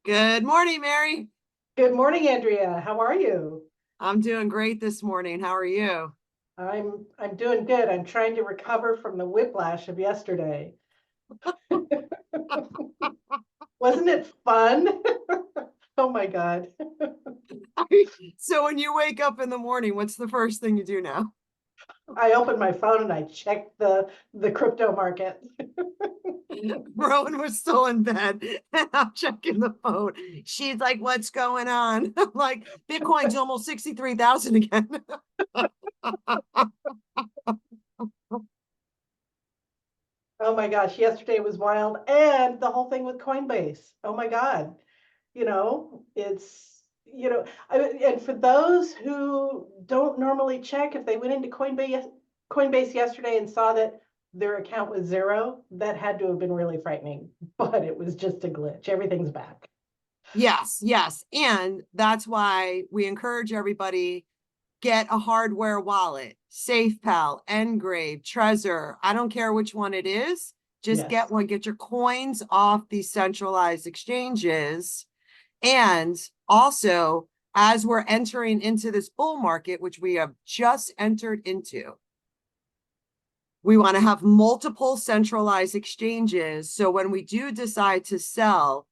Good morning, Mary. Good morning, Andrea. How are you? I'm doing great this morning. How are you? I'm doing good. I'm trying to recover from the whiplash of yesterday. Wasn't it fun? Oh my God. So when you wake up in the morning, what's the first thing you do now? I opened my phone and I checked the crypto market. Rowan was still in bed and I'm checking the phone. She's like, what's going on? I'm like, Bitcoin's almost 63,000 again. Oh my gosh, yesterday was wild. And the whole thing with Coinbase. Oh my God. And for those who don't normally check, if they went into Coinbase yesterday and saw that their account was zero, that had to have been really frightening. But it was just a glitch. Everything's back. Yes, yes. And that's why we encourage everybody get a hardware wallet, SafePal, Engrave, Trezor. I don't care which one it is. Just get Yes, one, get your coins off these centralized exchanges. And also, as we're entering into this bull market, which we have just entered into, we want to have multiple centralized exchanges. So when we do decide to sell,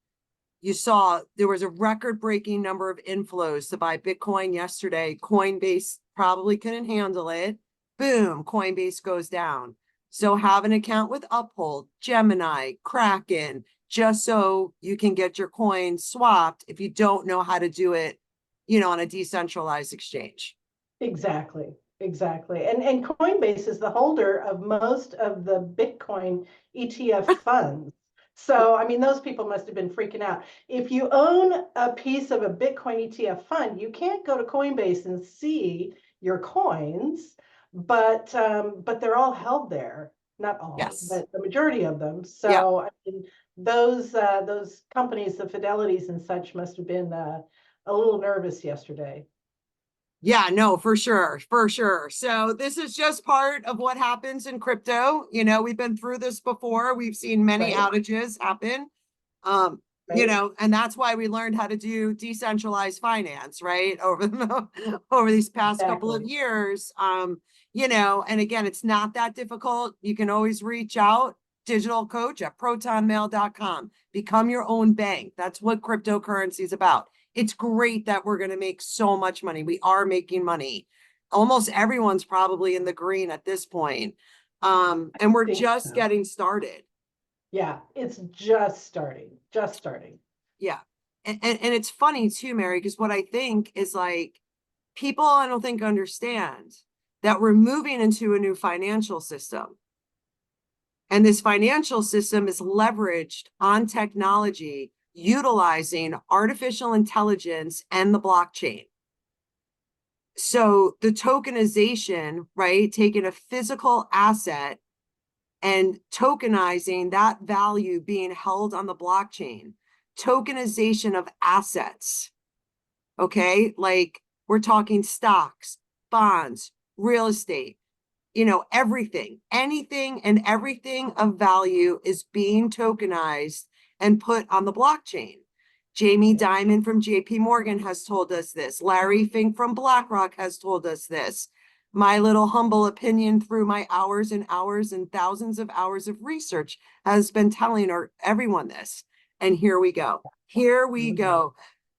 you saw there was a record-breaking number of inflows to buy Bitcoin yesterday. Coinbase probably couldn't handle it. Boom, Coinbase goes down. So have an account with Uphold, Gemini, Kraken, just so you can get your coins swapped if you don't know how to do it, on a decentralized exchange. exactly. Exactly. And Coinbase is the holder of most of the Bitcoin ETF funds. So, I mean, those people must have been freaking out. If you own a piece of a Bitcoin ETF fund, you can't go to Coinbase and see your coins, but they're all held there. Not all, Yes. but the majority of them. Yep. So, I mean, those companies, the Fidelities and such, must have been a little nervous yesterday. Yeah, no, for sure, for sure. So this is just part of what happens in crypto. We've been through this before. We've seen many Right, outages happen. right, And that's why we learned how to do decentralized finance, right? Over these past couple of exactly. years. And again, it's not that difficult. You can always reach out, digital coach at protonmail.com. Become your own bank. That's what cryptocurrency is about. It's great that we're going to make so much money. We are making money. Almost everyone's probably in the green at this point. And we're Think just so. getting started. Yeah, it's just starting, just starting. Yeah. And it's funny too, Mary, because what I think is like people I don't think understand that we're moving into a new financial system. And this financial system is leveraged on technology, utilizing artificial intelligence and the blockchain. So the tokenization, right, taking a physical asset and tokenizing that value being held on the blockchain, tokenization of assets. Okay. Like we're talking stocks, bonds, real estate, everything, anything and everything of value is being tokenized and put on the blockchain. Jamie Yeah, Dimon from JP Morgan has told us this. Larry Fink from BlackRock has told us this. My little humble opinion through my hours and hours and thousands of hours of research has been telling everyone this. And here we go. Here here we we go. go.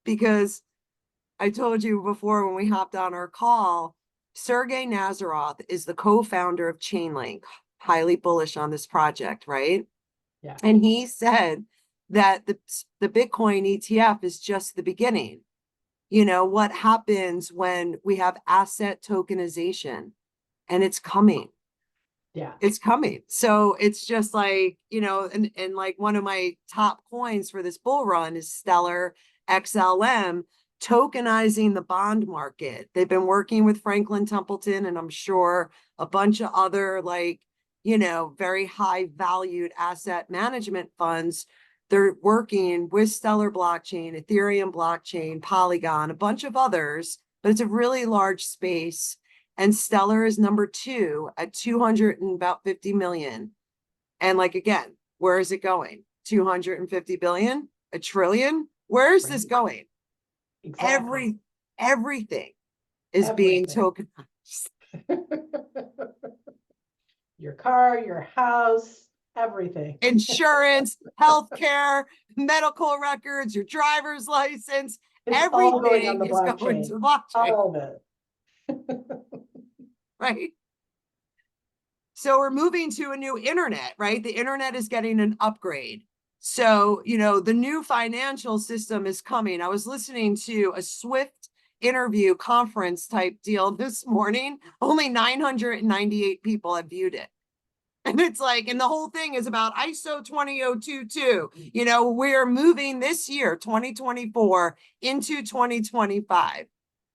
Because I told you before when we hopped on our call, Sergey Nazaroth is the co-founder of Chainlink, highly bullish on this project, right? Yeah, And he said that the Bitcoin ETF is just the beginning. What happens when we have asset tokenization, and it's coming. yeah. It's coming. So it's just like, and like one of my top coins for this bull run is Stellar XLM, tokenizing the bond market. They've been working with Franklin Templeton and I'm sure a bunch of other very high valued asset management funds. They're working with Stellar blockchain, Ethereum blockchain, Polygon, a bunch of others, but it's a really large space and Stellar is number two at 200 and about 50 million. And like again, where is it going? 250 billion? A trillion? Where is this Right. going? Exactly. Everything is being Everything. tokenized. Your car, your house, everything. Insurance, healthcare, medical records, your driver's license, It's all going on everything the is going to blockchain. blockchain, All of it. right? So we're moving to a new internet, right? The internet is getting an upgrade. So, the new financial system is coming. I was listening to a Swift interview conference type deal this morning. Only 998 people have viewed it. And it's like, and the whole thing is about ISO 20022. We're moving this year, 2024, into 2025.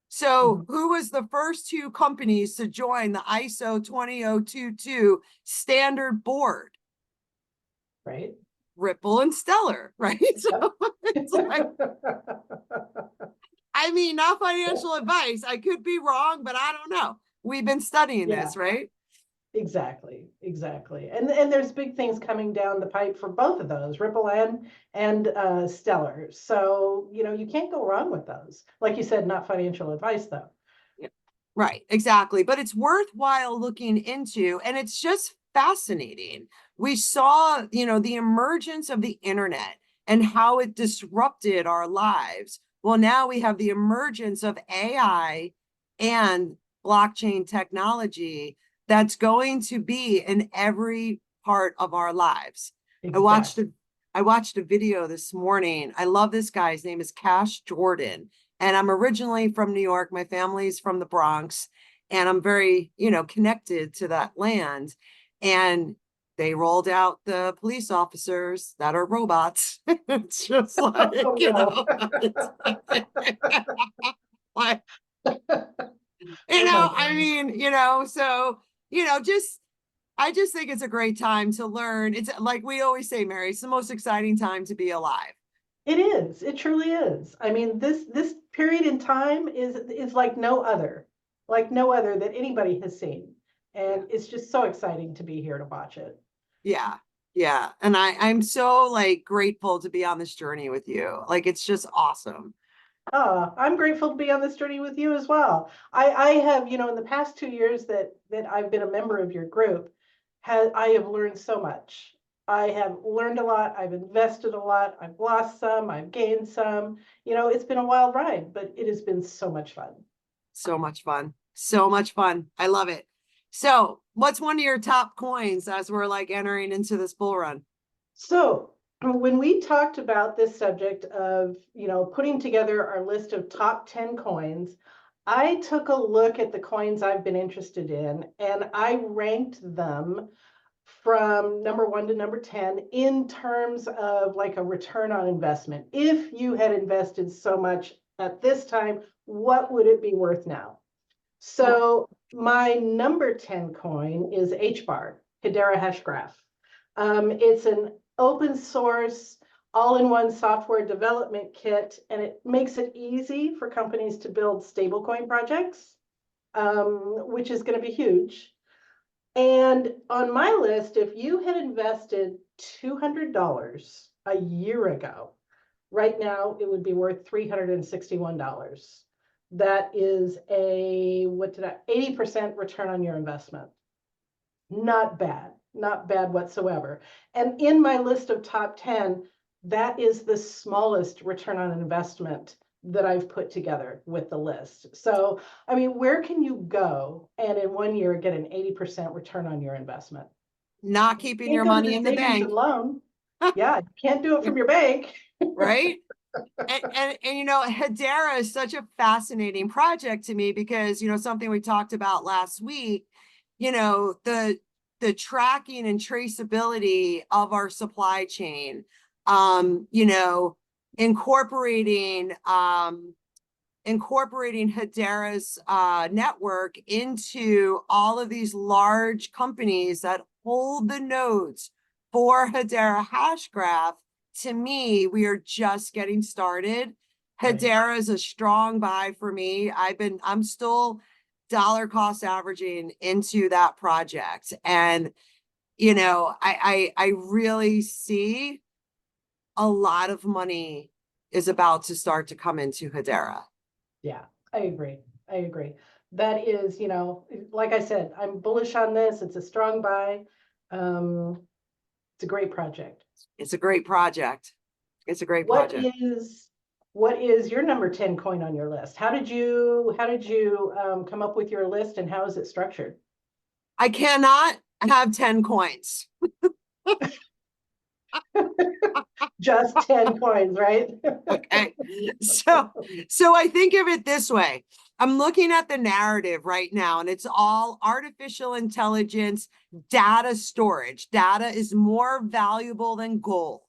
So, who was the first two companies to join the ISO 20022 standard board? Right. Ripple and Stellar, right? So it's like, I mean, not financial advice. I could be wrong, but I don't know. We've been studying Yeah. this, right? Exactly, exactly. And there's big things coming down the pipe for both of those, Ripple and Stellar. So, you can't go wrong with those. Like you said, not financial advice though. Right, exactly. But it's worthwhile looking into, and it's just fascinating. We saw, the emergence of the internet and how it disrupted our lives. Well, now we have the emergence of AI and blockchain technology that's going to be in every part of our lives. I watched Exactly. a I watched a video this morning. I love this guy. His name is Cash Jordan, and I'm originally from New York. My family's from the Bronx, and I'm very, connected to that land. And they rolled out the police officers that are robots. It's just like, Oh no. it's like, Oh my I God. mean, so, just I just think it's a great time to learn. It's like we always say, Mary, it's the most exciting time to be alive. It is. It truly is. I mean, this period in time is like no other that anybody has seen. Yeah. And it's just so exciting to be here to watch it. Yeah. Yeah. And I'm so like grateful to be on this journey with you. Like it's just awesome. I'm grateful to be on this journey with you as well. I have, in the past 2 years that I've been a member of your group, I have learned so much. I have learned a lot. I've invested a lot. I've lost some. I've gained some. It's been a wild ride, but it has been so much fun. So much fun. So much fun. I love it. So what's one of your top coins as we're like entering into this bull run? So when we talked about this subject of, putting together our list of top 10 coins, I took a look at the coins I've been interested in and I ranked them from number 1 to number 10 in terms of like a return on investment. If you had invested so much at this time, what would it be worth now? Cool. So my number 10 coin is HBAR, Hedera Hashgraph. It's an open source, all-in-one software development kit, and it makes it easy for companies to build stablecoin projects, which is going to be huge. And on my list, if you had invested $200 a year ago, right now it would be worth $361. That is a 80% return on your investment. Not bad, not bad whatsoever. And in my list of top 10, that is the smallest return on investment that I've put together with the list. So, I mean, where can you go and in 1 year get an 80% return on your investment? Not keeping You your can't go to money the in the savings and bank, loan. Yeah, you can't do it from your bank. right? And Hedera is such a fascinating project to me because something we talked about last week, the tracking and traceability of our supply chain, incorporating Hedera's network into all of these large companies that hold the nodes for Hedera Hashgraph. To me, we are just getting started. Right. Hedera is a strong buy for me. I'm still dollar cost averaging into that project. And, I really see a lot of money is about to start to come into Hedera. Yeah, I agree. I agree. That is, like I said, I'm bullish on this. It's a strong buy. It's a great project. It's a great project. It's a great What project. is what is your number 10 coin on your list? How did you come up with your list, and how is it structured? I cannot have 10 coins. Just 10 coins, right? Okay. So I think of it this way. I'm looking at the narrative right now, and it's all artificial intelligence, data storage. Data is more valuable than gold.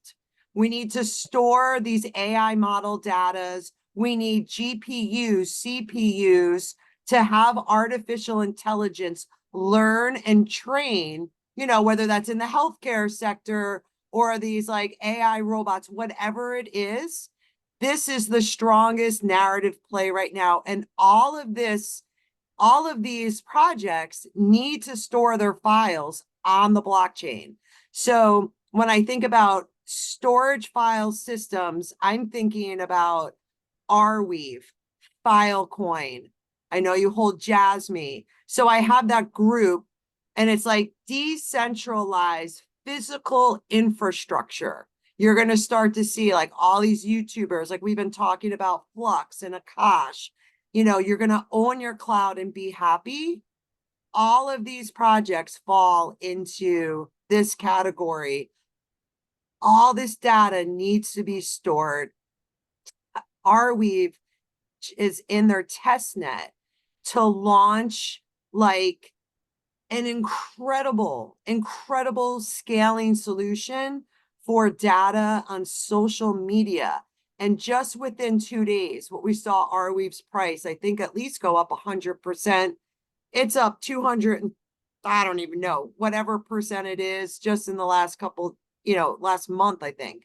We need to store these AI model datas. We need GPUs, CPUs to have artificial intelligence learn and train, whether that's in the healthcare sector or these like AI robots, whatever it is. This is the strongest narrative play right now. And all of these projects need to store their files on the blockchain. So when I think about storage file systems, I'm thinking about Arweave, Filecoin. I know you hold Jasmy. So I have that group, and it's like decentralized physical infrastructure. You're going to start to see like all these YouTubers, like we've been talking about Flux and Akash. You're going to own your cloud and be happy. All of these projects fall into this category. All this data needs to be stored. Arweave is in their test net to launch like an incredible scaling solution for data on social media. And just within 2 days, what we saw Arweave's price, I think at least go up 100%. It's up 200, I don't even know, whatever percent it is just in the last last month, I think.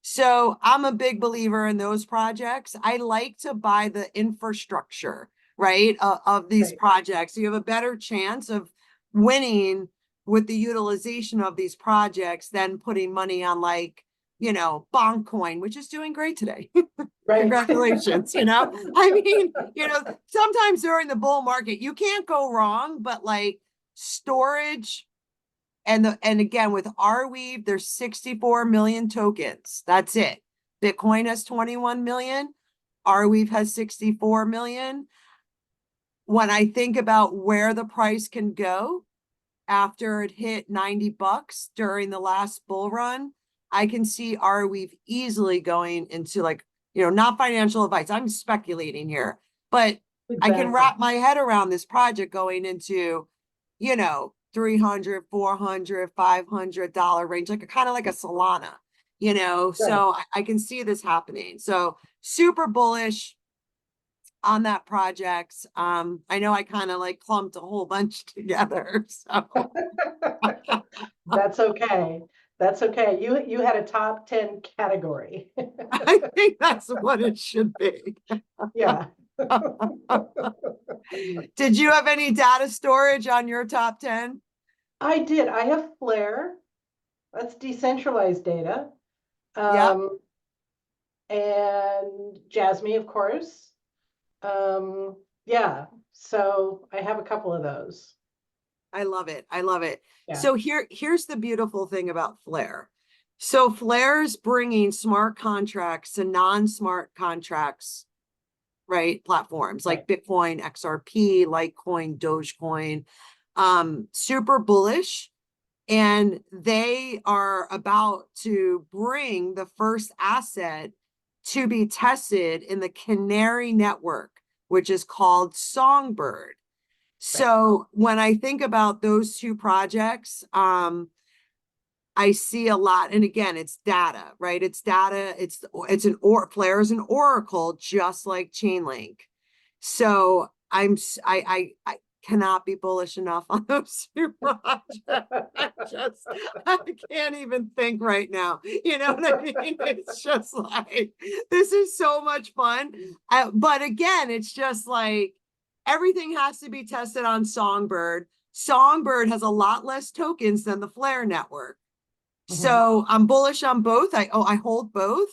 So I'm a big believer in those projects. I like to buy the infrastructure, right, of these Right. projects. So you have a better chance of winning with the utilization of these projects than putting money on like, Bondcoin, which is doing great today. Right. Congratulations. I mean, sometimes during the bull market, you can't go wrong, but like storage and again with Arweave, there's 64 million tokens. That's it. Bitcoin has 21 million. Arweave has 64 million. When I think about where the price can go after it hit $90 during the last bull run, I can see Arweave easily going into like, not financial advice. I'm speculating here, but I can Exactly. wrap my head around this project going into, 300, 400, $500 range, like kind of like a Solana, Right. so I can see this happening. So super bullish on that project. I know I kind of like clumped a whole bunch together. So That's okay. That's okay. You had a top 10 category. I think that's what it should be. Yeah. Did you have any data storage on your top 10? I did. I have Flare. That's decentralized data. Yep. Um, and Jasmy, of course. Yeah. So I have a couple of those. I love it. I love it. Yeah. So here's the beautiful thing about Flare. So Flare's bringing smart contracts to non-smart contracts, right? Platforms Right. like Bitcoin, XRP, Litecoin, Dogecoin, super bullish. And they are about to bring the first asset to be tested in the Canary network, which is called Songbird. Right. So when I think about those two projects, I see a lot, and again, it's data, right? It's data. Flare is an oracle, just like Chainlink. So I cannot be bullish enough on those two projects. I can't even think right now. You know what I mean? It's just like this is so much fun. But again, it's just like everything has to be tested on Songbird. Songbird has a lot less tokens than the Flare network. Mhm. So I'm bullish on both. I hold both.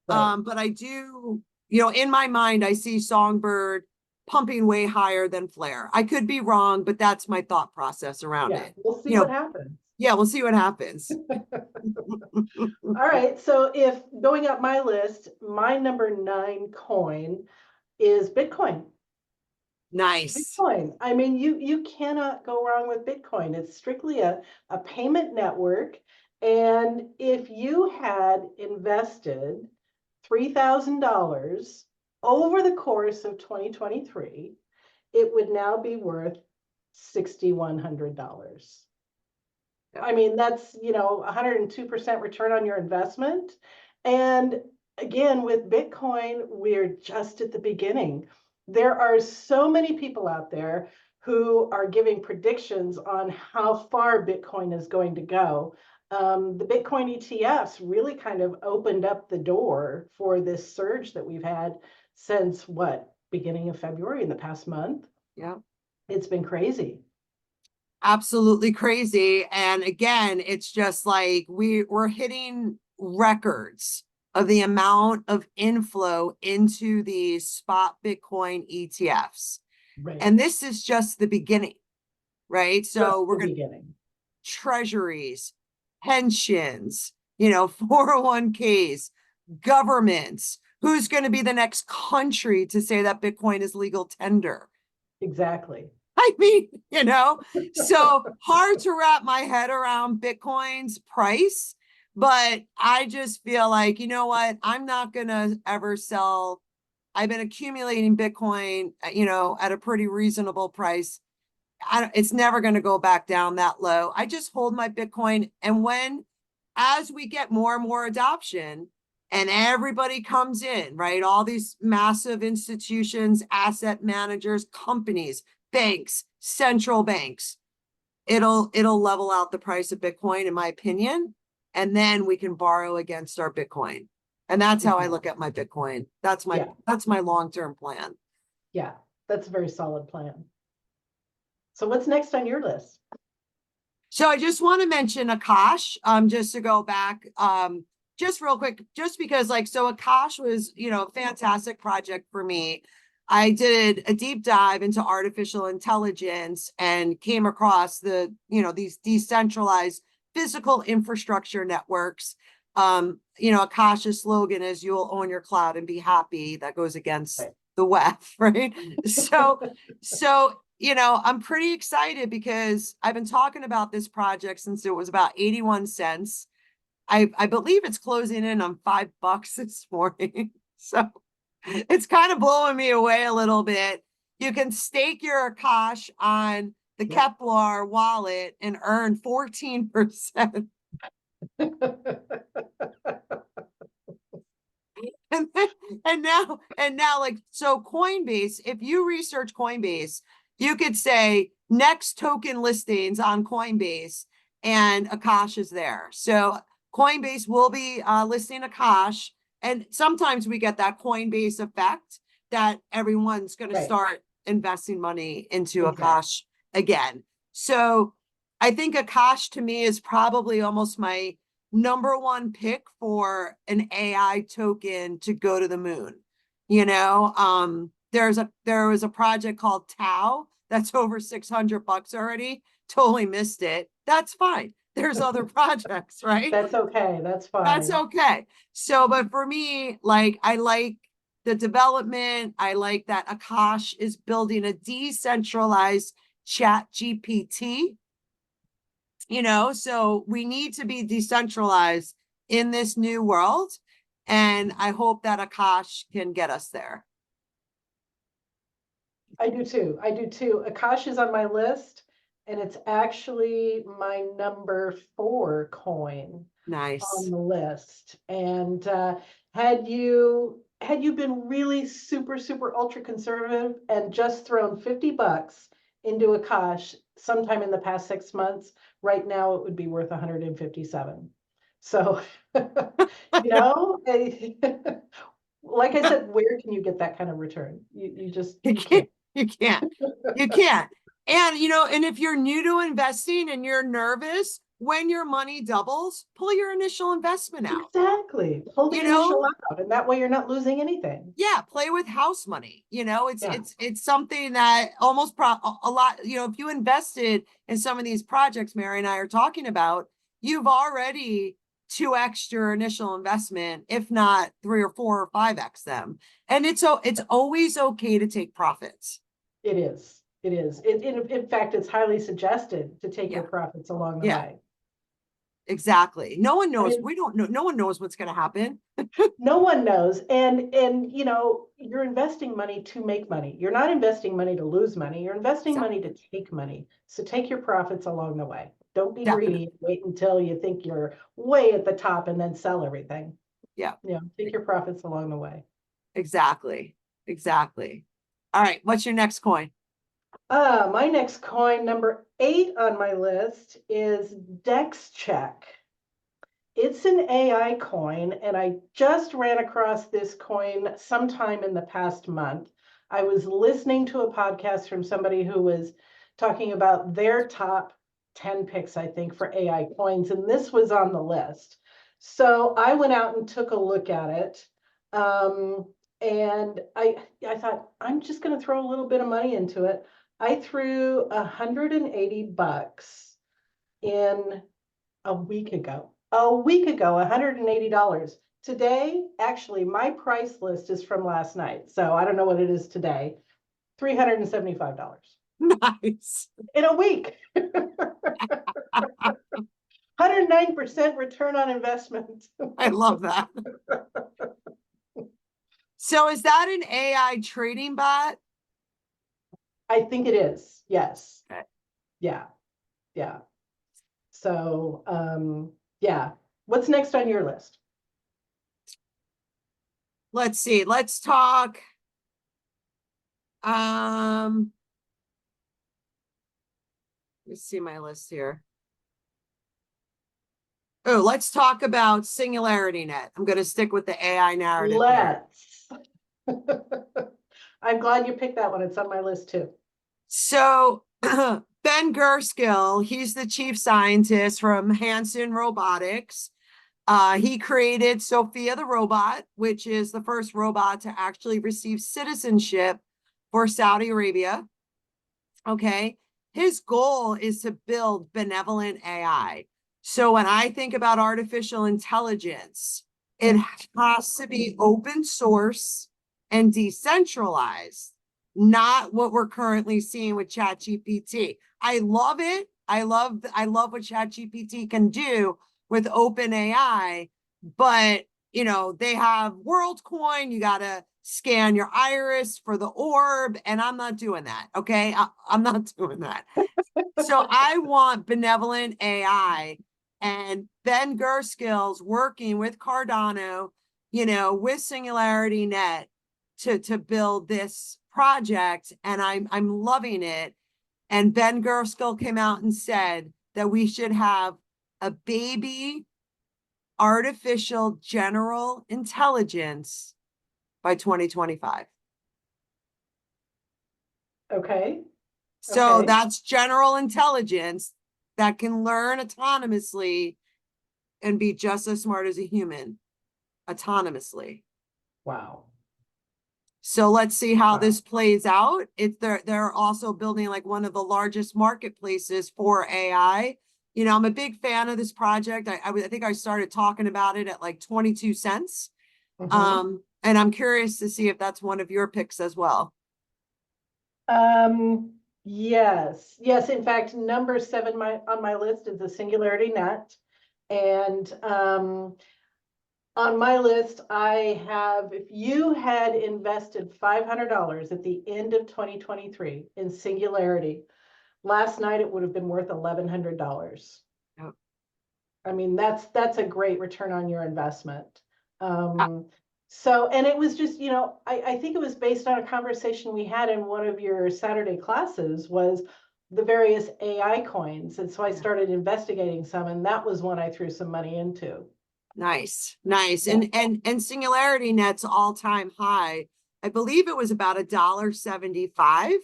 Right. But I do, in my mind, I see Songbird pumping way higher than Flare. I could be wrong, but that's my thought process around Yeah, it. we'll see You what know, happens. yeah, we'll see what happens. All right, so if going up my list, my number 9 coin is Bitcoin. Nice. Bitcoin. I mean, you cannot go wrong with Bitcoin. It's strictly a payment network. And if you had invested $3,000 over the course of 2023, it would now be worth $6,100. I mean, that's, 102% return on your investment. And again, with Bitcoin, we're just at the beginning. There are so many people out there who are giving predictions on how far Bitcoin is going to go. The Bitcoin ETFs really kind of opened up the door for this surge that we've had since what, beginning of February, in the past month. Yeah. It's been crazy. Absolutely crazy. And again, it's just like we're hitting records of the amount of inflow into these spot Bitcoin ETFs. Right. And this is just the beginning, right? Just So we're the going to beginning. treasuries, pensions, 401ks, governments. Who's going to be the next country to say that Bitcoin is legal tender? Exactly. I mean, so hard to wrap my head around Bitcoin's price, but I just feel like, you know what? I'm not going to ever sell. I've been accumulating Bitcoin, at a pretty reasonable price. It's never going to go back down that low. I just hold my Bitcoin. And as we get more and more adoption and everybody comes in, right? All these massive institutions, asset managers, companies, banks, central banks, it'll level out the price of Bitcoin, in my opinion. And then we can borrow against our Bitcoin. And that's how I look at my Bitcoin. Yeah, That's my long-term plan. yeah, that's a very solid plan. So what's next on your list? So I just want to mention Akash, just to go back, just real quick, just because so Akash was, a fantastic project for me. I did a deep dive into artificial intelligence and came across these decentralized physical infrastructure networks. Akash's slogan is "You'll own your cloud and be happy." That goes against Right. the WEF, right? So I'm pretty excited because I've been talking about this project since it was about 81 cents. I believe it's closing in on $5 this morning. So it's kind of blowing me away a little bit. You can stake your Akash on the Yep. Kepler wallet and earn 14%. and, and now so Coinbase, if you research Coinbase, you could say next token listings on Coinbase and Akash is there. So Coinbase will be listing Akash, and sometimes we get that Coinbase effect that everyone's going to Right. start investing money into Exactly. Akash again. So I think Akash to me is probably almost my number one pick for an AI token to go to the moon. There was a project called Tau that's over $600 already. Totally missed it. That's fine. There's other projects, right? That's okay. That's That's fine. okay. So, but for me, I like the development. I like that Akash is building a decentralized chat GPT. So we need to be decentralized in this new world. And I hope that Akash can get us there. I do too. I do too. Akash is on my list, and it's actually my number 4 coin on Nice. the list. And had you been really super ultra conservative and just thrown $50 into Akash sometime in the past 6 months, right now it would be worth 157. So, like I said, where can you get that kind of return? You You can't. can't, you can't, you can't. And if you're new to investing and you're nervous, when your money doubles, pull your initial investment out. Exactly. Pull the You initial know, out, and that way you're not losing anything. yeah, play with house money. Yeah. It's something that almost a lot, if you invested in some of these projects Mary and I are talking about, you've already 2x your initial investment, if not 3 or 4 or 5x them. And it's always okay to take profits. It is. It is. In fact, it's highly suggested to take your Yeah. profits along the Yeah, way. exactly. No one I knows. mean, We don't know. No one knows what's going to happen. no one knows. And you're investing money to make money. You're not investing money to lose money. You're investing money to take money. So take your profits along the way. Don't be Definitely. greedy. Wait until you think you're way at the top and then sell everything. Yeah, Take your profits along the way. exactly. Exactly. All right. What's your next coin? My next coin, number 8 on my list, is Dex Check. It's an AI coin, and I just ran across this coin sometime in the past month. I was listening to a podcast from somebody who was talking about their top 10 picks, I think, for AI coins, and this was on the list. So I went out and took a look at it. And I thought, I'm just going to throw a little bit of money into it. I threw $180 in a week ago. $180. Today, actually, my price list is from last night. So I don't know what it is today. $375 Nice. in a week. 109% return on investment. I love that. So is that an AI trading bot? I think it is. Yes. Okay. Yeah. Yeah. So, yeah. What's next on your list? Let's see. Let's talk. Let's see my list here. Oh, let's talk about Singularity Net. I'm going to stick with the AI narrative here. Let's. I'm glad you picked that one. It's on my list too. So Ben Gerskill, he's the chief scientist from Hanson Robotics. He created Sophia the robot, which is the first robot to actually receive citizenship for Saudi Arabia. Okay. His goal is to build benevolent AI. So when I think about artificial intelligence, it has to be open source and decentralized, not what we're currently seeing with ChatGPT. I love it. I love what ChatGPT can do with open AI, but they have WorldCoin. You gotta scan your iris for the orb, and I'm not doing that. Okay, I'm not doing that. So I want benevolent AI, and Ben Gerskill's working with Cardano, with Singularity Net to build this project, and I'm loving it. And Ben Gerskill came out and said that we should have a baby artificial general intelligence by 2025. Okay. So Okay. that's general intelligence that can learn autonomously and be just as smart as a human autonomously. Wow. So let's see how Wow. this plays out. They're also building like one of the largest marketplaces for AI. I'm a big fan of this project. I think I started talking about it at like 22 cents. And I'm curious to see if that's one of your picks as well. Yes. Yes. In fact, number 7 on my list is the Singularity Net. And on my list, I have, if you had invested $500 at the end of 2023 in Singularity, last night it would have been worth $1,100. Yep. I mean, that's a great return on your investment. So, and it was just, I think it was based on a conversation we had in one of your Saturday classes, was the various AI coins. And so I started investigating some, and that was one I threw some money into. Nice. Yeah. And Singularity Net's all-time high, I believe it was about $1.75.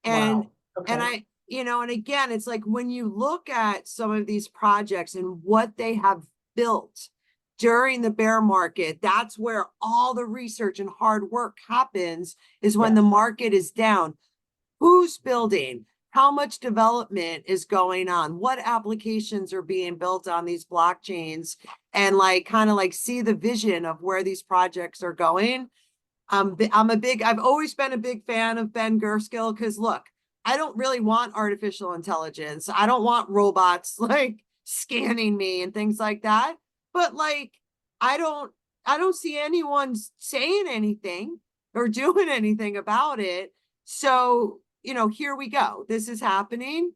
And Wow. Okay. you know, and again, it's like when you look at some of these projects and what they have built during the bear market, that's where all the research and hard work happens, is when the Yes. market is down. Who's building? How much development is going on? What applications are being built on these blockchains? And like kind of like see the vision of where these projects are going. I've always been a big fan of Ben Gerskill, because look, I don't really want artificial intelligence. I don't want robots like scanning me and things like that. But like, I don't, I don't see anyone saying anything or doing anything about it. So, you know, here we go. This is happening.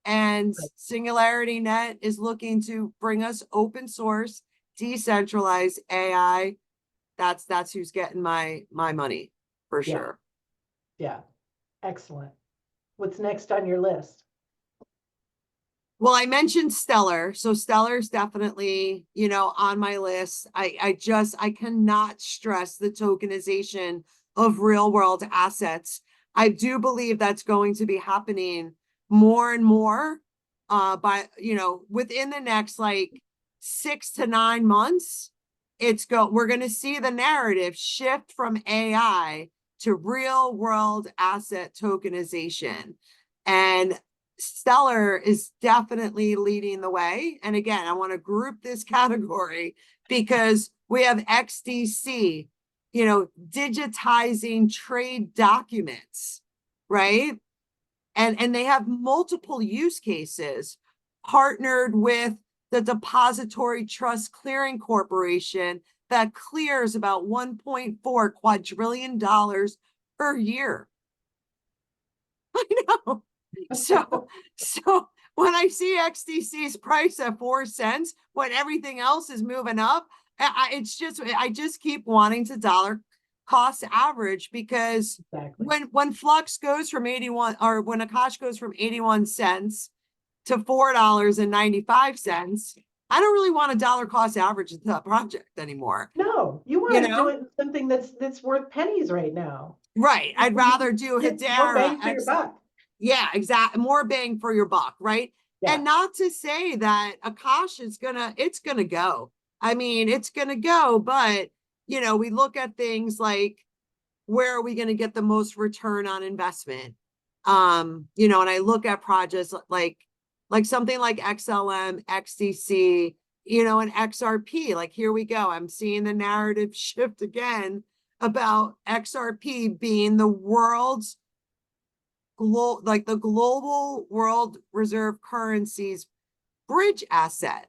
And Right. Singularity Net is looking to bring us open source, decentralized AI. That's who's getting my money for Yeah. sure. Yeah. Excellent. What's next on your list? Well, I mentioned Stellar. So Stellar's definitely, you know, on my list. I cannot stress the tokenization of real world assets. I do believe that's going to be happening more and more by, you know, within the next like 6 to 9 months. We're going to see the narrative shift from AI to real world asset tokenization. And Stellar is definitely leading the way. And again, I want to group this category because we have XDC, you know, digitizing trade documents, right? And they have multiple use cases, partnered with the Depository Trust Clearing Corporation that clears about $1.4 quadrillion per year. I know. So, so when I see XDC's price at 4 cents, when everything else is moving up, I just keep wanting to dollar cost average, because Exactly. when Flux goes from 81, or when Akash goes from 81 cents to $4.95, I don't really want a dollar cost average the project anymore. No, you You want to do know? it something that's worth pennies right now. Right. I'd rather do Get more Hedera, bang for your XL. buck. Yeah, exactly. More bang for your buck, right? Yeah. And not to say that Akash is it's gonna go. I mean, it's gonna go, but you know, we look at things like, where are we gonna get the most return on investment? You know, and I look at projects like something like XLM, XDC, you know, and XRP. Like, here we go. I'm seeing the narrative shift again about XRP being the world's like the global world reserve currency's bridge asset.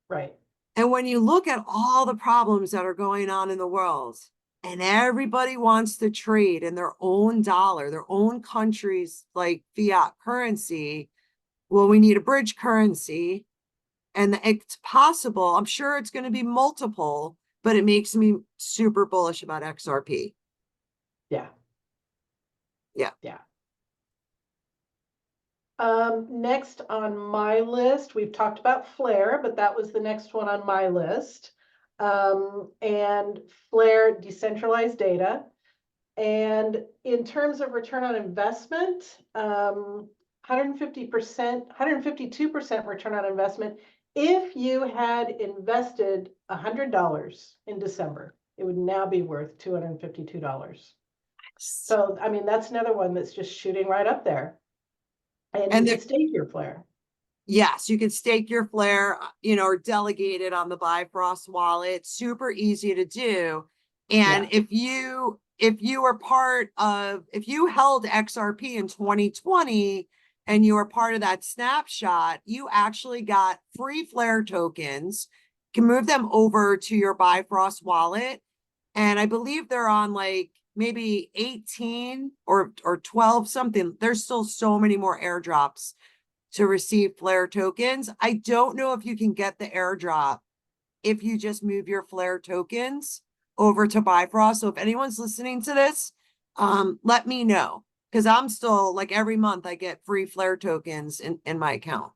Right. And when you look at all the problems that are going on in the world, and everybody wants to trade in their own dollar, their own country's like fiat currency, well, we need a bridge currency. And it's possible, I'm sure it's going to be multiple, but it makes me super bullish about XRP. Yeah. Yeah. Yeah. Next on my list, we've talked about Flare, but that was the next one on my list. And Flare decentralized data. And in terms of return on investment, 150%, 152% return on investment. If you had invested $100 in December, it would now be worth $252. So, I mean, that's another one that's just shooting right up there. And you And could stake your Flare. yes, you can stake your Flare, you know, or delegate it on the Bifrost wallet. Super easy to do. And Yeah. if you were part of, if you held XRP in 2020 and you were part of that snapshot, you actually got free Flare tokens, can move them over to your Bifrost wallet. And I believe they're on like maybe 18 or 12 something. There's still so many more airdrops to receive Flare tokens. I don't know if you can get the airdrop if you just move your Flare tokens over to Bifrost. So if anyone's listening to this, let me know, because I'm still like every month I get free Flare tokens in my account.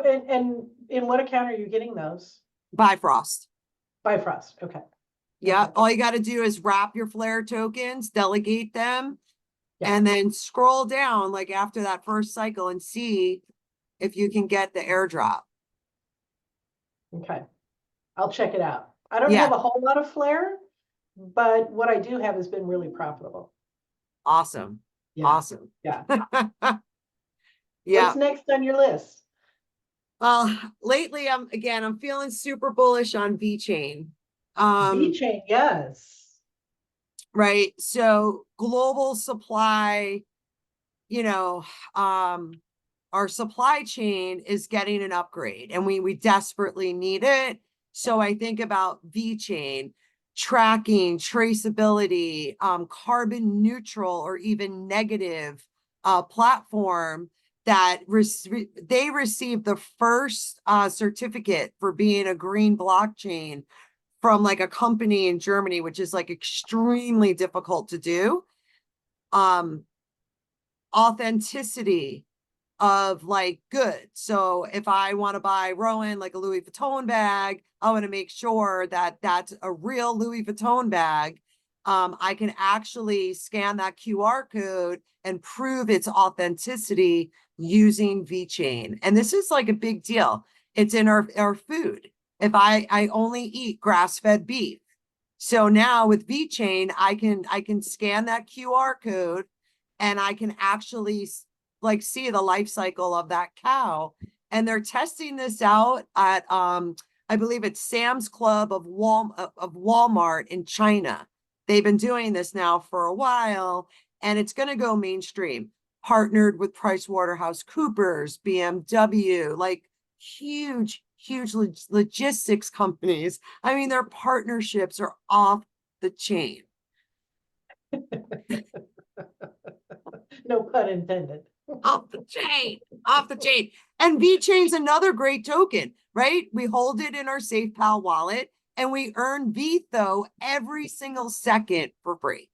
And in what account are you getting those? Bifrost. Bifrost. Okay. Yeah, Okay. all you got to do is wrap your Flare tokens, delegate them, Yeah. and then scroll down like after that first cycle and see if you can get the airdrop. Okay. I'll check it out. I don't Yeah, have a whole lot of flair, but what I do have has been really profitable. awesome. Yeah. Awesome. Yeah. Yeah. What's next on your list? Well, lately I'm feeling super bullish on VeChain. Um, VeChain, yes. right. So global supply, you know, um, our supply chain is getting an upgrade and we desperately need it. So I think about VeChain, tracking, traceability, carbon neutral or even negative platform that they received the first certificate for being a green blockchain from like a company in Germany, which is like extremely difficult to do. Um, Authenticity of like good. So if I want to buy Rowan like a Louis Vuitton bag, I want to make sure that that's a real Louis Vuitton bag. I can actually scan that QR code and prove its authenticity using VeChain. And this is like a big deal. It's in our food. If I only eat grass-fed beef. So now with VeChain, I can scan that QR code and I can actually like see the life cycle of that cow. And they're testing this out at I believe it's Sam's Club of Walmart in China. They've been doing this now for a while, and it's going to go mainstream. Partnered with PricewaterhouseCoopers, BMW, like huge logistics companies. I mean, their partnerships are off the chain. No pun intended. Off the chain, off the chain. And VeChain's another great token, right? We hold it in our SafePal wallet and we earn VETHO every single second for free,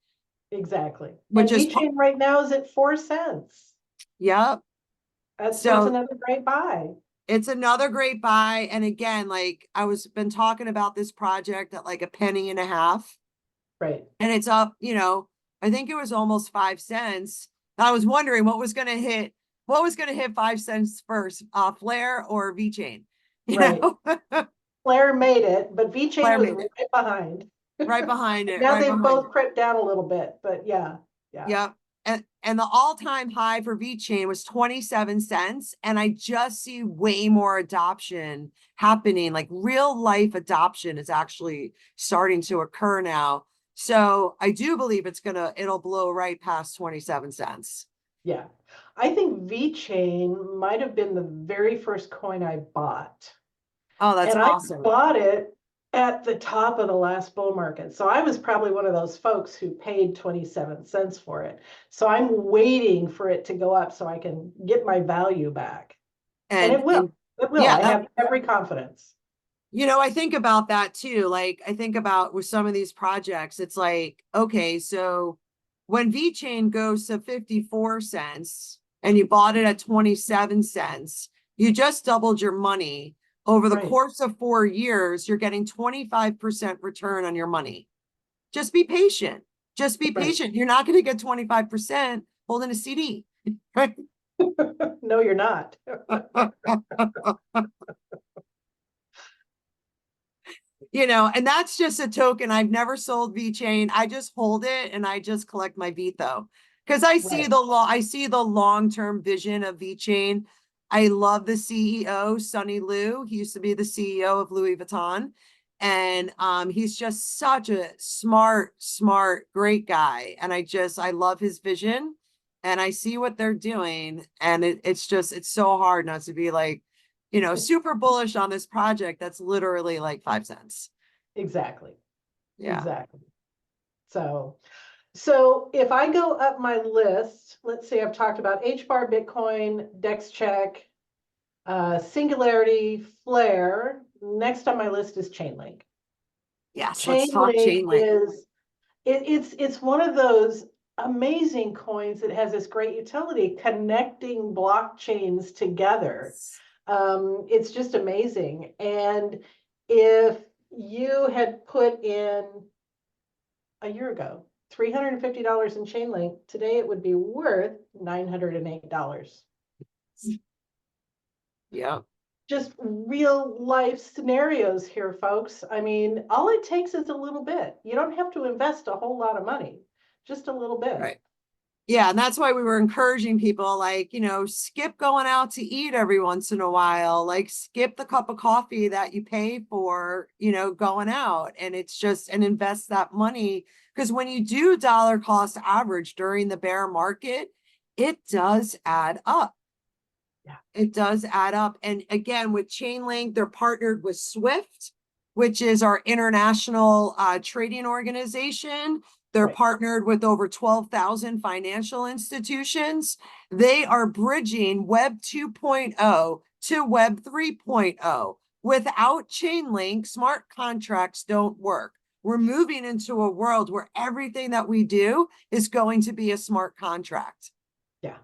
Exactly. which And is, VeChain right now is at 4 cents. yep. That's So another great buy. it's another great buy. And again, like I was been talking about this project at like a penny and a half, Right. and it's up, I think it was almost 5 cents. I was wondering what was going to hit 5 cents first, Flare or VeChain, Right. Flair made it, but VeChain Flare was made it right behind. right behind it, Now right they've behind both it. crept down a little bit, but yeah, yeah, Yep. And the all-time high for VeChain was 27 cents. And I just see way more adoption happening. Like real life adoption is actually starting to occur now. So I do believe it'll blow right past 27 cents. yeah. I think VeChain might have been the very first coin I bought. Oh, that's And I awesome. bought it at the top of the last bull market. So I was probably one of those folks who paid 27 cents for it. So I'm waiting for it to go up so I can get my value back. And it will. And It will. yeah, I have every confidence. I think about that too. Like, I think about with some of these projects, it's like, okay, so when VeChain goes to 54 cents and you bought it at 27 cents, you just doubled your money. Over the Right. course of 4 years, you're getting 25% return on your money. Just be patient. Just be Right. patient. You're not going to get 25% holding a CD. Right? No, you're not. And that's just a token. I've never sold VeChain. I just hold it and I just collect my VETHO because Right. I see the long-term vision of VeChain. I love the CEO, Sonny Liu. He used to be the CEO of Louis Vuitton. And he's just such a smart, great guy. And I love his vision and I see what they're doing. And it's so hard not to be like, super bullish on this project that's literally like 5 cents. Exactly. Yeah. Exactly. So if I go up my list, let's see, I've talked about HBAR, Bitcoin, DEX check, Singularity, Flare. Next on my list is Chainlink. Yes, let's talk Chainlink Chainlink. is it's one of those amazing coins that has this great utility connecting blockchains together. It's just amazing. And if you had put in a year ago, $350 in chain link. Today it would be worth $908. Yeah. Just real life scenarios here, folks. I mean, all it takes is a little bit. You don't have to invest a whole lot of money, just a little bit. Right. Yeah, and that's why we were encouraging people, like, skip going out to eat every once in a while, like skip the cup of coffee that you pay for, going out. And it's just, and invest that money. Because when you do dollar cost average during the bear market, it does add up. Yeah. It does add up. And again, with Chainlink, they're partnered with Swift, which is our international trading organization. They're Right. partnered with over 12,000 financial institutions. They are bridging Web 2.0 to Web 3.0. Without Chainlink, smart contracts don't work. We're moving into a world where everything that we do is going to be a smart contract. Yeah.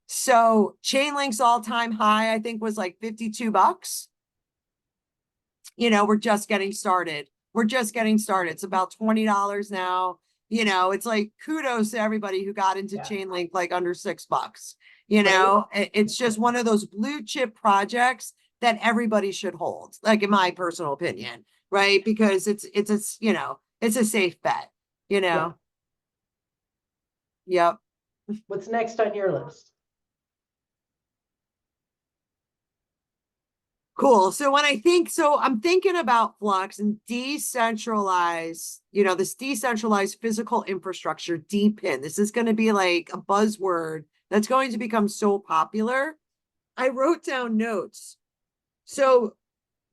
So Chainlink's all-time high, I think, was like $52. We're just getting started. We're just getting started. It's about $20 now. It's like kudos to everybody who got into Chainlink like under $6. It's just one of those blue chip projects that everybody should hold, like in my personal opinion, right? Because it's a safe bet, Yeah. Yep. What's next on your list? Cool. So I'm thinking about Flux and decentralized, this decentralized physical infrastructure, DePIN. This is going to be like a buzzword that's going to become so popular. I wrote down notes. So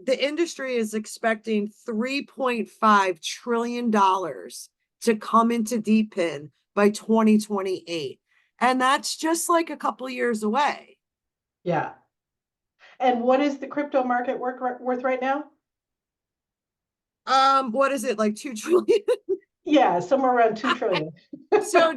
the industry is expecting $3.5 trillion to come into DePIN by 2028. And that's just like a couple years away. Yeah. And what is the crypto market worth right now? What is it, like 2 trillion? Yeah, somewhere around 2 trillion. So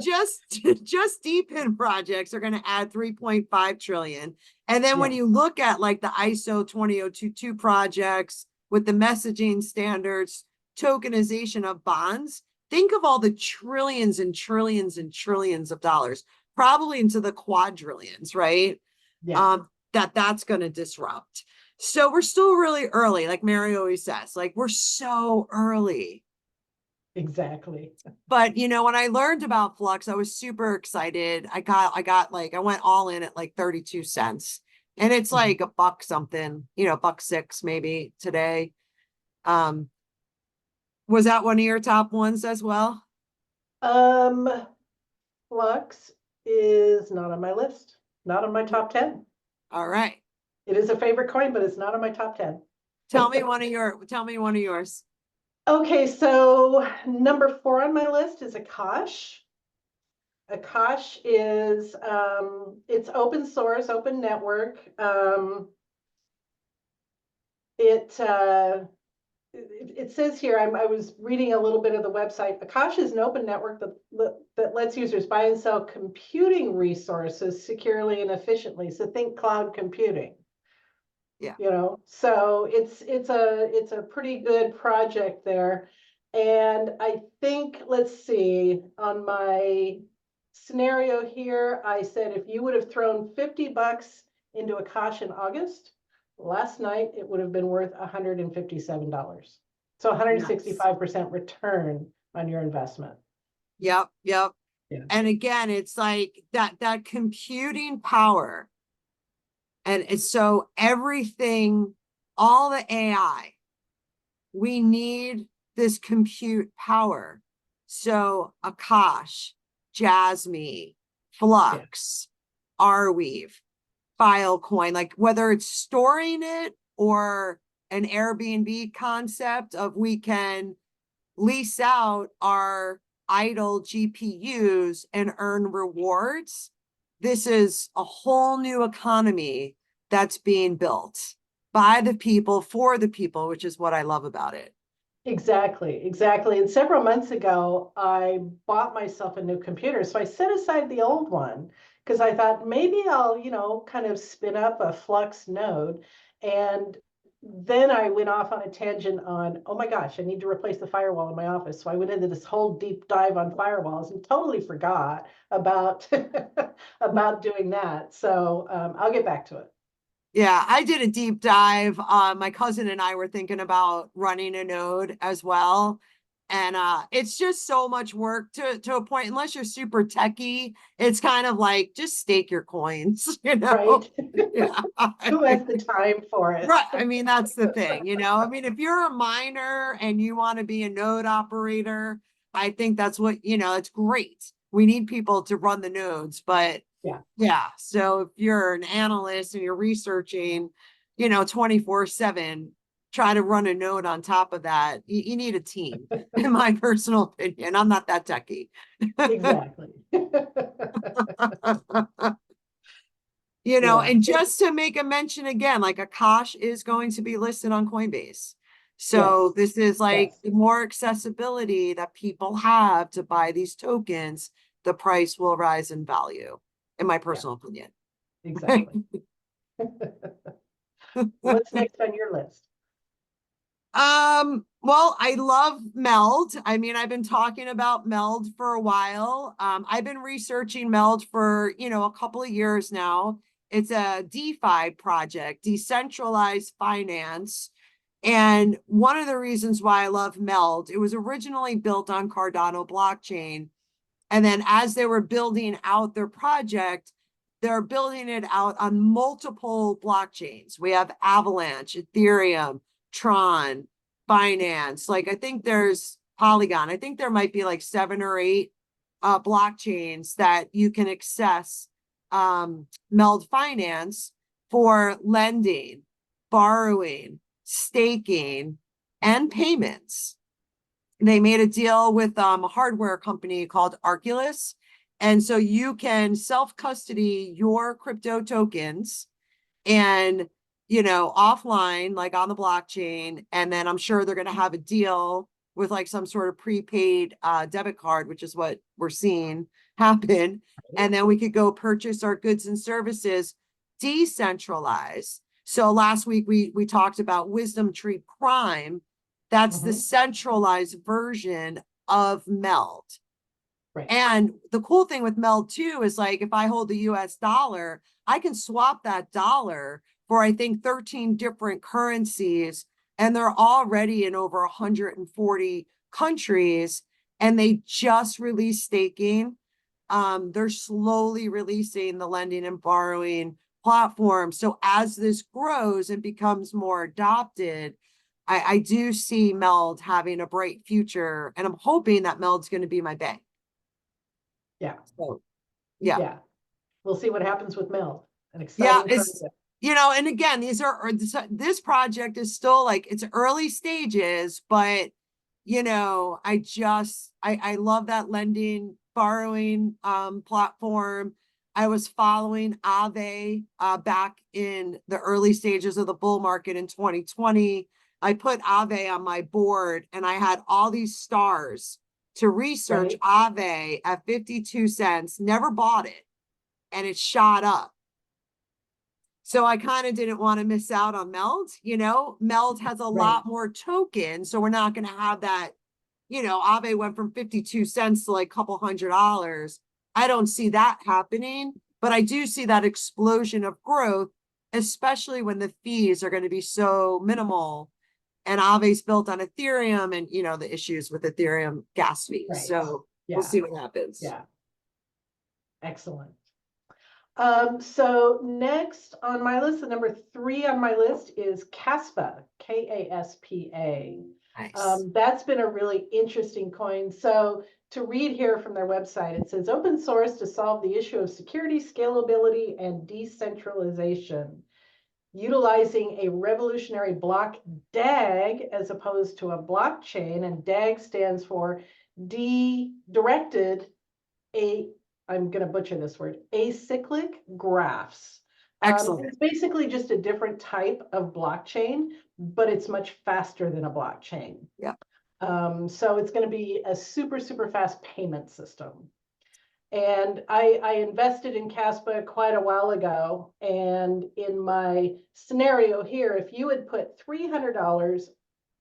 just DePIN projects are going to add 3.5 trillion. And then when you look at like the ISO 20022 projects with the messaging standards, tokenization of bonds, think of all the trillions and trillions and trillions of dollars, probably into the quadrillions, right? Yeah. That's going to disrupt. So we're still really early, like Mary always says, like we're so early. Exactly. But when I learned about Flux, I was super excited. I went all in at like 32 cents. And it's like a buck something, $1.06 maybe today. Was that one of your top ones as well? Flux is not on my list, not on my top 10. All right. It is a favorite coin, but it's not on my top 10. Tell me one of yours. Okay, so number 4 on my list is Akash. Akash is it's open source, open network. It says here, I was reading a little bit of the website. Akash is an open network that lets users buy and sell computing resources securely and efficiently. So think cloud computing. Yeah. So it's a pretty good project there. And I think, let's see, on my scenario here, I said if you would have thrown $50 into Akash in August, last night it would have been worth $157. So 165% return on your investment. Yep. Yeah. And again, it's like that computing power. And so everything, all the AI, we need this compute power. So Akash, Jasmine, Flux, Arweave, Filecoin, like whether it's storing it or an Airbnb concept of we can lease out our idle GPUs and earn rewards. This is a whole new economy that's being built by the people for the people, which is what I love about it. Exactly. And several months ago, I bought myself a new computer. So I set aside the old one because I thought maybe I'll, kind of spin up a Flux node. And then I went off on a tangent on, oh my gosh, I need to replace the firewall in my office. So I went into this whole deep dive on firewalls and totally forgot about about doing that. So I'll get back to it. Yeah, I did a deep dive. My cousin and I were thinking about running a node as well. And it's just so much work to a point, unless you're super techie, it's kind of like just stake your coins, you know? Right? Yeah. Who has the time for it? Right. I mean, that's the thing, you know. I mean, if you're a miner and you want to be a node operator, I think that's what, you know, it's great. We need people to run the nodes, but Yeah. yeah. So if you're an analyst and you're researching, you know, 24/7, try to run a node on top of that. You need a team, in my personal opinion. I'm not that techie. Exactly. You know, Yeah. and just to make a mention again, like Akash is going to be listed on Coinbase. So Yes. this is like Yes. the more accessibility that people have to buy these tokens, the price will rise in value, in my Yeah. personal opinion. Exactly. What's next on your list? Well, I love Meld. I mean, I've been talking about Meld for a while. I've been researching Meld for, you know, a couple of years now. It's a DeFi project, decentralized finance. And one of the reasons why I love Meld, it was originally built on Cardano blockchain. And then as they were building out their project, they're building it out on multiple blockchains. We have Avalanche, Ethereum, Tron, Binance. Like I think there's Polygon. I think there might be like 7 or 8 blockchains that you can access Meld Finance for lending, borrowing, staking, and payments. They made a deal with a hardware company called Arculus. And so you can self-custody your crypto tokens and, you know, offline, like on the blockchain. And then I'm sure they're going to have a deal with like some sort of prepaid debit card, which is what we're seeing happen. And then we could go purchase our goods and services decentralized. So last week we talked about Wisdom Tree Prime. That's the Mhm. centralized version of Meld. Right. And the cool thing with Meld too is like if I hold the US dollar, I can swap that dollar for I think 13 different currencies, and they're already in over 140 countries, and they just released staking. They're slowly releasing the lending and borrowing platform. So as this grows and becomes more adopted, I do see Meld having a bright future, and I'm hoping that Meld's going to be my bank. Yeah. So yeah. Yeah. We'll see what happens with Mel. An Yeah, exciting it's, project. you know, and again, this project is still like it's early stages, but you know, I love that lending borrowing platform. I was following Aave back in the early stages of the bull market in 2020. I put Aave on my board and I had all these stars to research Right. Aave at 52 cents, never bought it, and it shot up. So I kind of didn't want to miss out on Meld. You know, Meld has a Right. lot more tokens, so we're not going to have that. You know, Aave went from 52 cents to like a couple $100. I don't see that happening, but I do see that explosion of growth, especially when the fees are going to be so minimal. And Aave's built on Ethereum, and you know the issues with Ethereum gas fees. Right. So we'll Yeah. see what happens. Yeah. Excellent. So next on my list, the number 3 on my list is Kaspa, Kaspa. Nice. That's been a really interesting coin. So to read here from their website, it says open source to solve the issue of security, scalability, and decentralization, utilizing a revolutionary block DAG as opposed to a blockchain. And DAG stands for directed a I'm going to butcher this word, acyclic graphs. Excellent. It's basically just a different type of blockchain, but it's much faster than a blockchain. Yeah. So it's going to be a super, super fast payment system. And I invested in Caspa quite a while ago. And in my scenario here, if you had put $300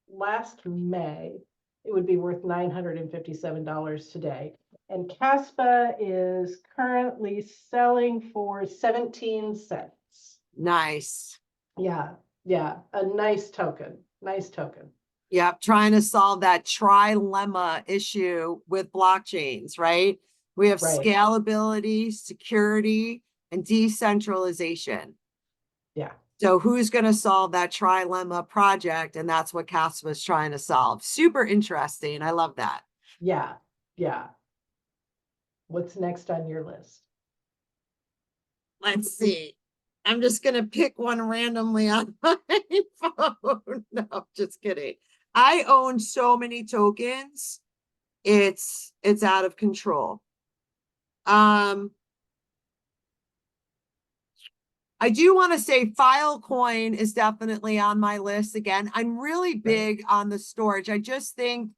last May, it would be worth $957 today. And Caspa is currently selling for 17 cents. Nice. Yeah, yeah, a nice token, nice token. Yep, trying to solve that trilemma issue with blockchains, right? We have Right, scalability, security, and decentralization. yeah, So who's going to solve that trilemma project? And that's what Caspa is trying to solve. Super interesting. I love that. yeah, yeah. What's next on your list? Let's see. I'm just going to pick one randomly on my phone. No, just kidding. I own so many tokens. It's out of control. Um, I do want to say Filecoin is definitely on my list again. I'm really Right, big on the storage. I just think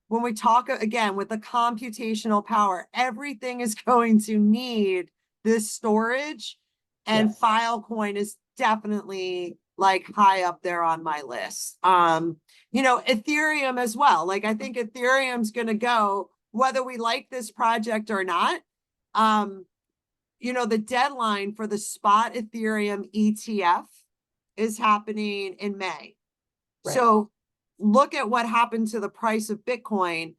when we talk again with the computational power, everything is going to need this storage, and yes, Filecoin is definitely like high up there on my list. Ethereum as well. Like I think Ethereum's going to go whether we like this project or not. Um, the deadline for the spot Ethereum ETF is happening in May. right, So look at what happened to the price of Bitcoin.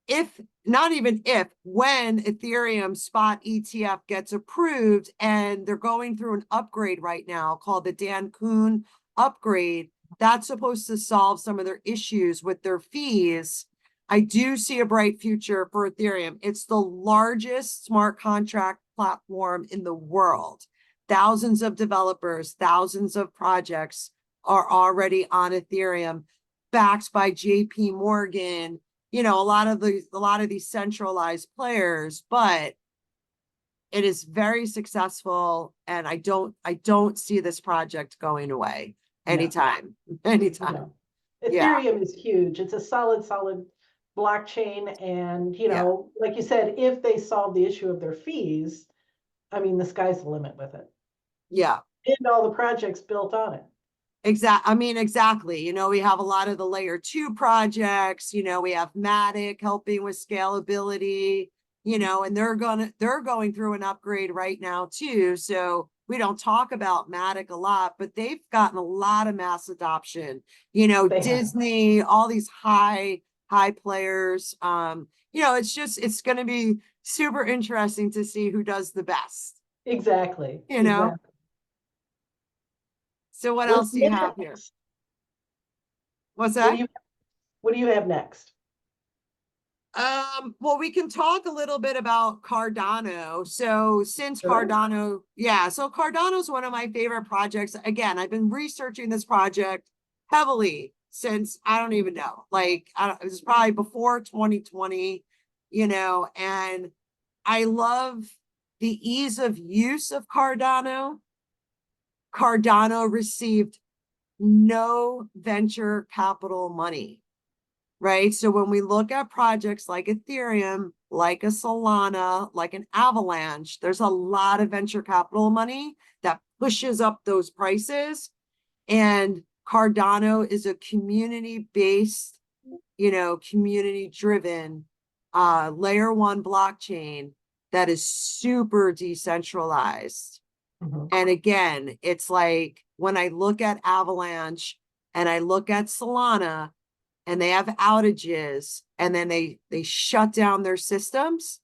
If not even if, when Ethereum spot ETF gets approved, and they're going through an upgrade right now called the Dan Kuhn upgrade, that's supposed to solve some of their issues with their fees. I do see a bright future for Ethereum. It's the largest smart contract platform in the world. Thousands of developers, thousands of projects are already on Ethereum, backed by JP Morgan, a lot of these centralized players, but it is very successful, and I don't see this project going away no, anytime. Anytime. no. Yeah. Ethereum is huge. It's a solid blockchain. And, Yeah. like you said, if they solve the issue of their fees, I mean, the sky's the limit with it. Yeah. And all the projects built on it. Exactly. We have a lot of the layer 2 projects, we have Matic helping with scalability, and they're going through an upgrade right now too. So we don't talk about Matic a lot, but they've gotten a lot of mass adoption. They have. Disney, all these high players. It's going to be super interesting to see who does the best, Exactly. you know? Exactly. So what What's else do you have here? next? What's What do that? you what do you have next? Well, we can talk a little bit about Cardano. So since Sure. Cardano's one of my favorite projects. Again, I've been researching this project heavily since I don't even know, like it was probably before 2020, and I love the ease of use of Cardano. Cardano received no venture capital money, right? So when we look at projects like Ethereum, like a Solana, like an Avalanche, there's a lot of venture capital money that pushes up those prices. And Cardano is a community-based, community-driven layer 1 blockchain that is super decentralized. Mhm. And again, it's like when I look at Avalanche and I look at Solana, and they have outages, and then they shut down their systems,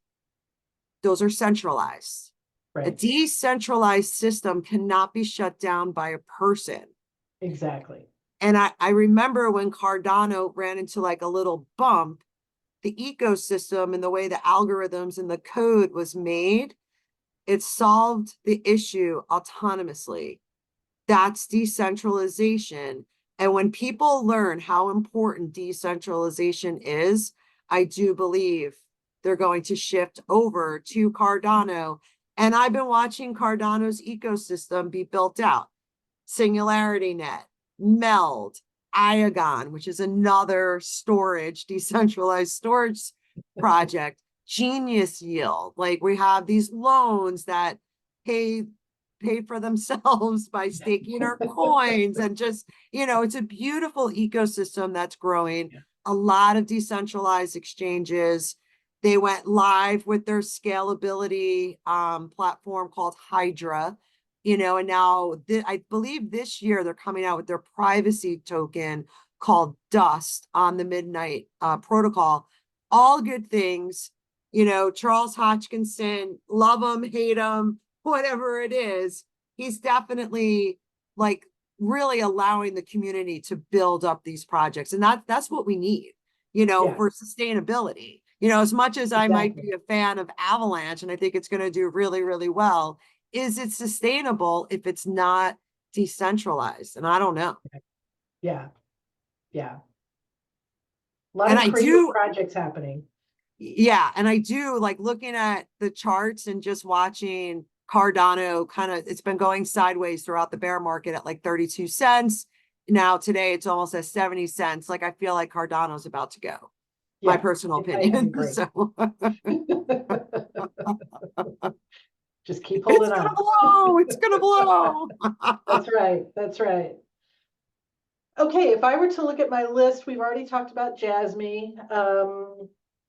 those are centralized. A Right. decentralized system cannot be shut down by a person. Exactly. And I remember when Cardano ran into like a little bump, the ecosystem and the way the algorithms and the code was made, it solved the issue autonomously. That's decentralization. And when people learn how important decentralization is, I do believe they're going to shift over to Cardano. And I've been watching Cardano's ecosystem be built out. Singularity Net, Meld, Iagon, which is another storage, decentralized storage project. genius yield. Like we have these loans that pay for themselves by staking our coins, and just, it's a beautiful ecosystem that's growing. A lot of decentralized exchanges. They went live with their scalability platform called Hydra, and now I believe this year they're coming out with their privacy token called Dust on the Midnight protocol. All good things. Charles Hodgkinson, love him, hate him, whatever it is, he's definitely like really allowing the community to build up these projects. And that's what we need, Yeah, for sustainability. As much as I might exactly. be a fan of Avalanche and I think it's going to do really, really well, is it sustainable if it's not decentralized? And I don't know. Yeah, yeah. A lot And of I creative do, projects happening. yeah, and I do like looking at the charts and just watching Cardano kind of, it's been going sideways throughout the bear market at like 32 cents. Now today it's almost at 70 cents. Like I feel like Cardano's about to go. My Yeah, personal I opinion. agree. So Just keep it's holding gonna on. blow. It's gonna blow. That's right. That's right. Okay, if I were to look at my list, we've already talked about Jasmine.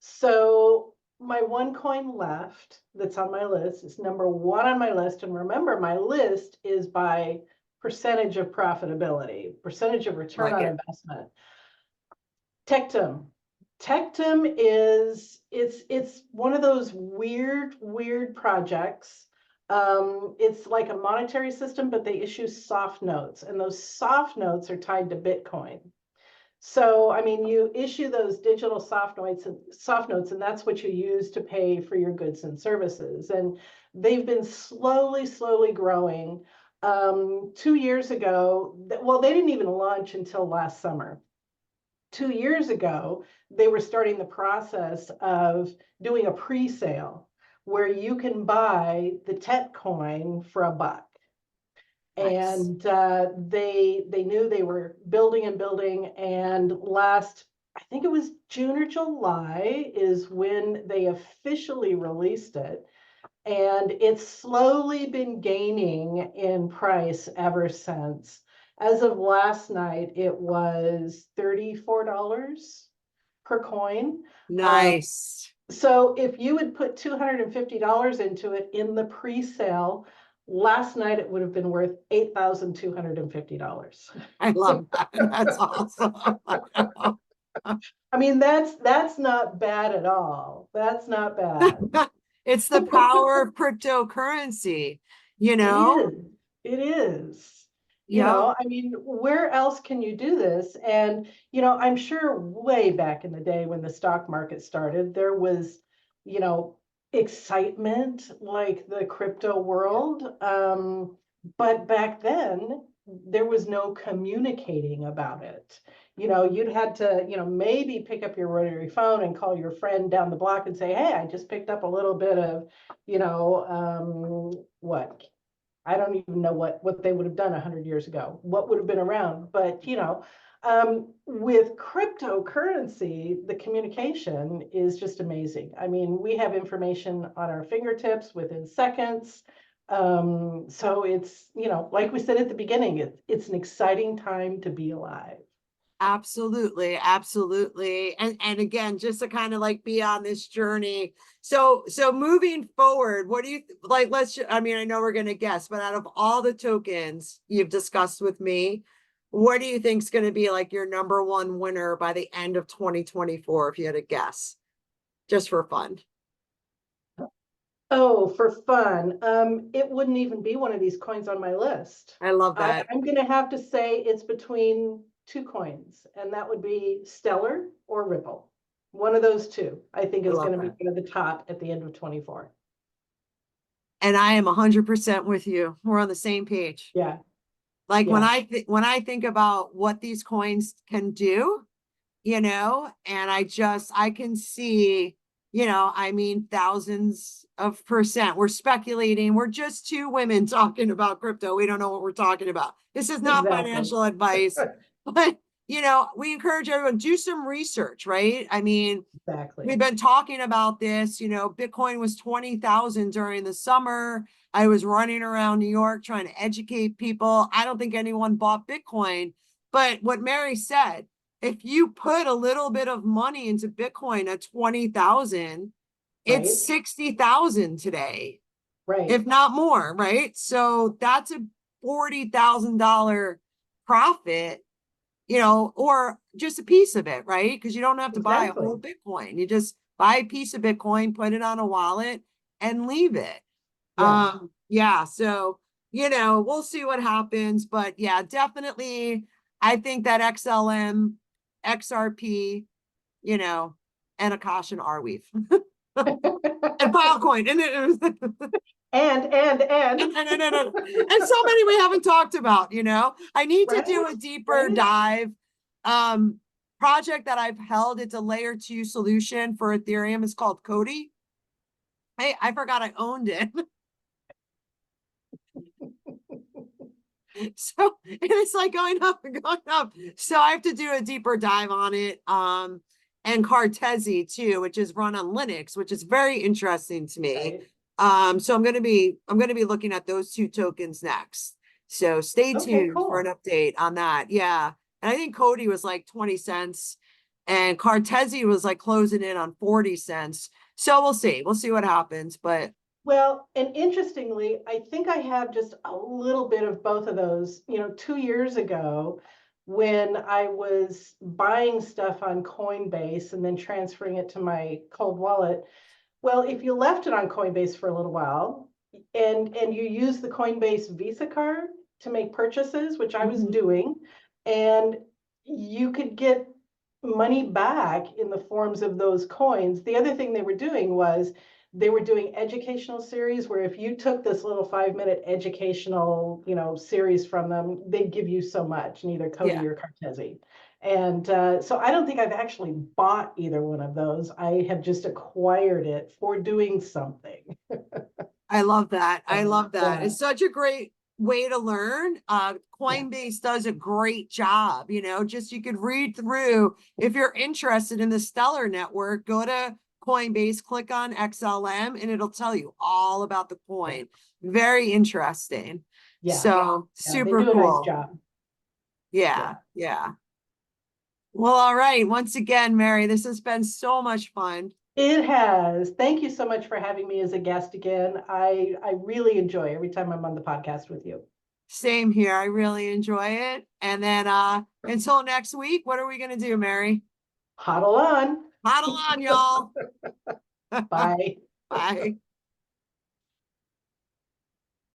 So my one coin left that's on my list is number one on my list. And remember, my list is by percentage of profitability, percentage of return Like on it. investment. Tectum. Tectum is it's one of those weird projects. It's like a monetary system, but they issue soft notes, and those soft notes are tied to Bitcoin. So, I mean, you issue those digital soft notes, and that's what you use to pay for your goods and services. And they've been slowly growing. 2 years ago, well, they didn't even launch until last summer. 2 years ago, they were starting the process of doing a pre-sale where you can buy the Tet coin for $1. Nice. And they knew they were building and building. And last, I think it was June or July, is when they officially released it. And it's slowly been gaining in price ever since. As of last night, it was $34 per coin. Nice. So if you would put $250 into it in the pre-sale, last night it would have been worth $8,250. I love that. That's awesome. I mean, that's not bad at all. That's not bad. It's the power of cryptocurrency, you It know? is. It is. Yep. I mean, where else can you do this? And, I'm sure way back in the day when the stock market started, there was, you know, excitement like the crypto world. But back then, there was no communicating about it. You'd had to, maybe pick up your rotary phone and call your friend down the block and say, hey, I just picked up a little bit of, what I don't even know what they would have done 100 years ago, what would have been around. But, with cryptocurrency, the communication is just amazing. I mean, we have information on our fingertips within seconds. So it's, like we said at the beginning, it's an exciting time to be alive. Absolutely, absolutely. And again, just to kind of like be on this journey. So moving forward, what do you like, I mean, I know we're gonna guess, but out of all the tokens you've discussed with me, what do you think is going to be like your number one winner by the end of 2024 if you had a guess? Just for fun. Oh, for fun. It wouldn't even be one of these coins on my list. I love that. I'm gonna have to say it's between two coins, and that would be Stellar or Ripple. One of those two, I think, I is love gonna be that. one of the top at the end of 24. And I am 100% with you. We're on the same page. Yeah, Like yeah, when I think about what these coins can do, and I can see, I mean, thousands of percent. We're speculating. We're just two women talking about crypto. We don't know what we're talking about. This is not exactly. financial advice, but we encourage everyone, do some research, right? I mean, Exactly. we've been talking about this, Bitcoin was 20,000 during the summer. I was running around New York trying to educate people. I don't think anyone bought Bitcoin. But what Mary said, if you put a little bit of money into Bitcoin at 20,000, it's Right. 60,000 today, Right. if not more, right? So that's a $40,000 profit, or just a piece of it, right? Because you don't have to buy a whole Exactly. Bitcoin. You just buy a piece of Bitcoin, put it on a wallet, and leave it. Yeah. Yeah, so we'll see what happens, but yeah, definitely I think that XLM, XRP, you know, and a caution Arweave and Filecoin. And And so many we haven't talked about, I need to do right, a deeper right. dive. Um, Project that I've held, it's a layer 2 solution for Ethereum. It's called Cody. Hey, I forgot I owned it. So it's like going up and going up. So I have to do a deeper dive on it. And Cartesi too, which is run on Linux, which is very interesting to me. Right. So I'm gonna be looking at those two tokens next. So stay Okay, tuned for an cool. update on that. Yeah. And I think Cody was like 20 cents and Cartesi was like closing in on 40 cents. So we'll see. We'll see what happens. But Well, and interestingly, I think I have just a little bit of both of those. 2 years ago, when I was buying stuff on Coinbase and then transferring it to my cold wallet, well, if you left it on Coinbase for a little while and you use the Coinbase Visa card to make purchases, which I was Mhm. doing, and you could get money back in the forms of those coins. The other thing they were doing was they were doing educational series where if you took this little 5-minute educational, series from them, they'd give you so much in either Cody Yeah. or Cartesi. And so I don't think I've actually bought either one of those. I have just acquired it for doing something. I love that. I So, love that. yeah, It's such a great way to learn. yeah, Coinbase does a great job, just you could read through. If you're interested in the Stellar network, go to Coinbase, click on XLM, and it'll tell you all about the yeah, coin. Very interesting. yeah, So yeah. They super do a nice cool. job. Yeah, Yeah, yeah. Well, all right. Once again, Mary, this has been so much fun. it has. Thank you so much for having me as a guest again. I really enjoy every time I'm on the podcast with you. Same here. I really enjoy it. And then until next week, what are we gonna do, Mary? Huddle on. Huddle on, y'all. Bye. Bye.